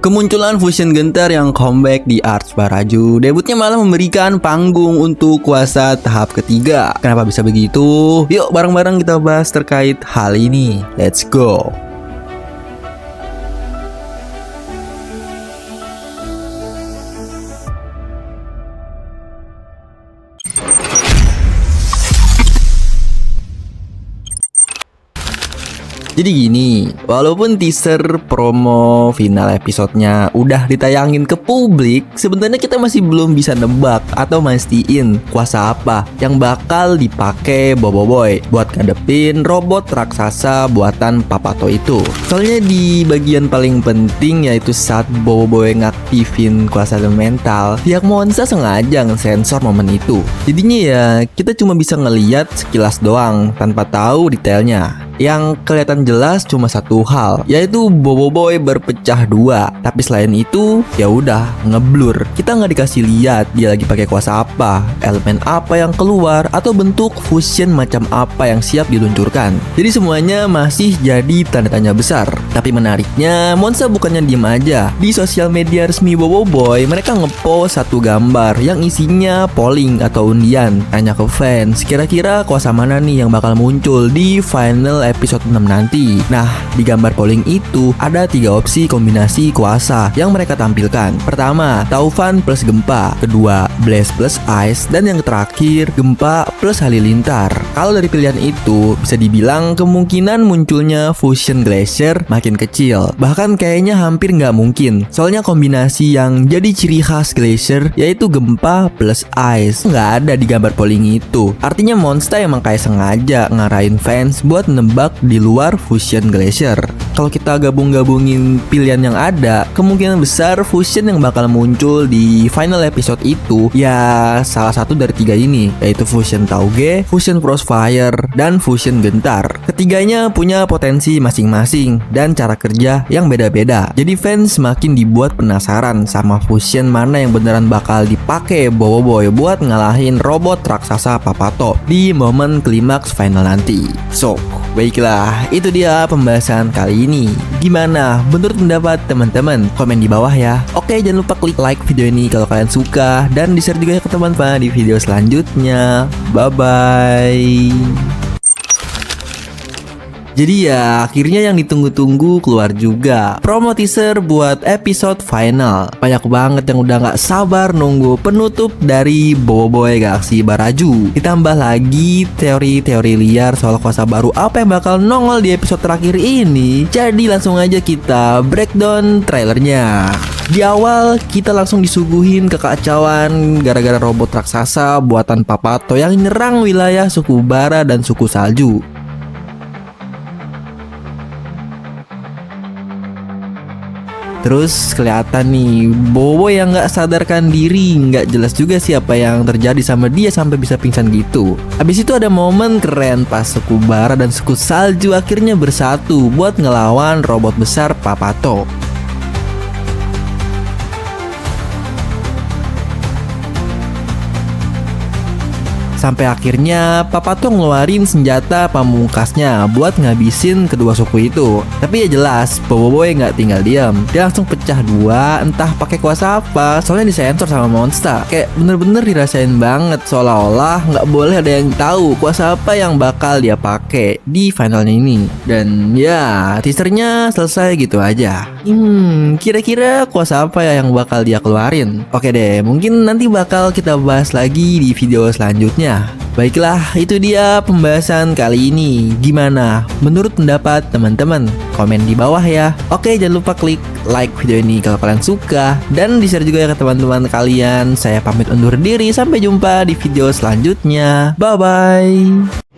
Kemunculan Fusion Gentar yang comeback di Arts Baraju, debutnya malah memberikan panggung untuk kuasa tahap ketiga. Kenapa bisa begitu? Yuk bareng-bareng kita bahas terkait hal ini. Let's go. Jadi gini, walaupun teaser promo final episodenya udah ditayangin ke publik, sebenarnya kita masih belum bisa nebak atau mastiin kuasa apa yang bakal dipakai Boboiboy buat ngadepin robot raksasa buatan Papato itu. Soalnya di bagian paling penting, yaitu saat Boboiboy ngaktifin kuasa elemental, pihak Monsta sengaja ngesensor momen itu. Jadinya ya kita cuma bisa ngeliat sekilas doang tanpa tahu detailnya. Yang kelihatan jelas cuma satu hal, yaitu Boboiboy berpecah dua. Tapi selain itu, ya udah ngeblur. Kita nggak dikasih lihat dia lagi pakai kuasa apa, elemen apa yang keluar, atau bentuk fusion macam apa yang siap diluncurkan. Jadi semuanya masih jadi tanda tanya besar. Tapi menariknya, Monsta bukannya diem aja. Di sosial media resmi Boboiboy, mereka ngepost satu gambar yang isinya polling atau undian. Tanya ke fans, kira-kira kuasa mana nih yang bakal muncul di final episode 6 nanti. Nah, di gambar polling itu ada 3 opsi kombinasi kuasa yang mereka tampilkan. Pertama, Taufan plus Gempa. Kedua, Blaze plus Ice. Dan yang terakhir, Gempa plus Halilintar. Kalau dari pilihan itu, bisa dibilang kemungkinan munculnya Fusion Glacier makin kecil. Bahkan kayaknya hampir nggak mungkin. Soalnya kombinasi yang jadi ciri khas Glacier yaitu Gempa plus Ice nggak ada di gambar polling itu. Artinya Monsta emang kayak sengaja ngarahin fans buat nebak di luar Fusion Glacier. Kalau kita gabung-gabungin pilihan yang ada, kemungkinan besar Fusion yang bakal muncul di final episode itu ya salah satu dari 3 ini, yaitu Fusion Tauge, Fusion Crossfire, dan Fusion Gentar. Ketiganya punya potensi masing-masing dan cara kerja yang beda-beda. Jadi fans semakin dibuat penasaran sama Fusion mana yang beneran bakal dipakai Boboiboy buat ngalahin robot raksasa Papato di momen klimaks final nanti. So, baiklah, itu dia pembahasan kali ini. Gimana menurut pendapat teman-teman? Komen di bawah ya. Oke, jangan lupa klik like video ini kalau kalian suka, dan di-share juga ke teman-teman di video selanjutnya. Bye-bye. Jadi ya akhirnya yang ditunggu-tunggu keluar juga, promo teaser buat episode final. Banyak banget yang udah gak sabar nunggu penutup dari Boboiboy Galaxy Baraju. Ditambah lagi teori-teori liar soal kuasa baru apa yang bakal nongol di episode terakhir ini. Jadi langsung aja kita breakdown trailernya. Di awal kita langsung disuguhin kekacauan gara-gara robot raksasa buatan Papato yang nyerang wilayah suku Bara dan suku Salju. Terus kelihatan nih Boboiboy yang gak sadarkan diri, gak jelas juga siapa yang terjadi sama dia sampai bisa pingsan gitu. Habis itu ada momen keren pas suku Bara dan suku Salju akhirnya bersatu buat ngelawan robot besar Papato. Sampai akhirnya Papato ngeluarin senjata pamungkasnya buat ngabisin kedua suku itu. Tapi ya jelas Boboiboy nggak tinggal diam. Dia langsung pecah dua, entah pakai kuasa apa. Soalnya disensor sama Monsta. Kayak bener-bener dirasain banget, seolah-olah nggak boleh ada yang tahu kuasa apa yang bakal dia pakai di finalnya ini. Dan ya teasernya selesai gitu aja. Kira-kira kuasa apa ya yang bakal dia keluarin? Oke deh, mungkin nanti bakal kita bahas lagi di video selanjutnya. Baiklah, itu dia pembahasan kali ini. Gimana menurut pendapat teman-teman? Komen di bawah ya. Oke, jangan lupa klik like video ini kalau kalian suka, dan di-share juga ya ke teman-teman kalian. Saya pamit undur diri, sampai jumpa di video selanjutnya. Bye-bye.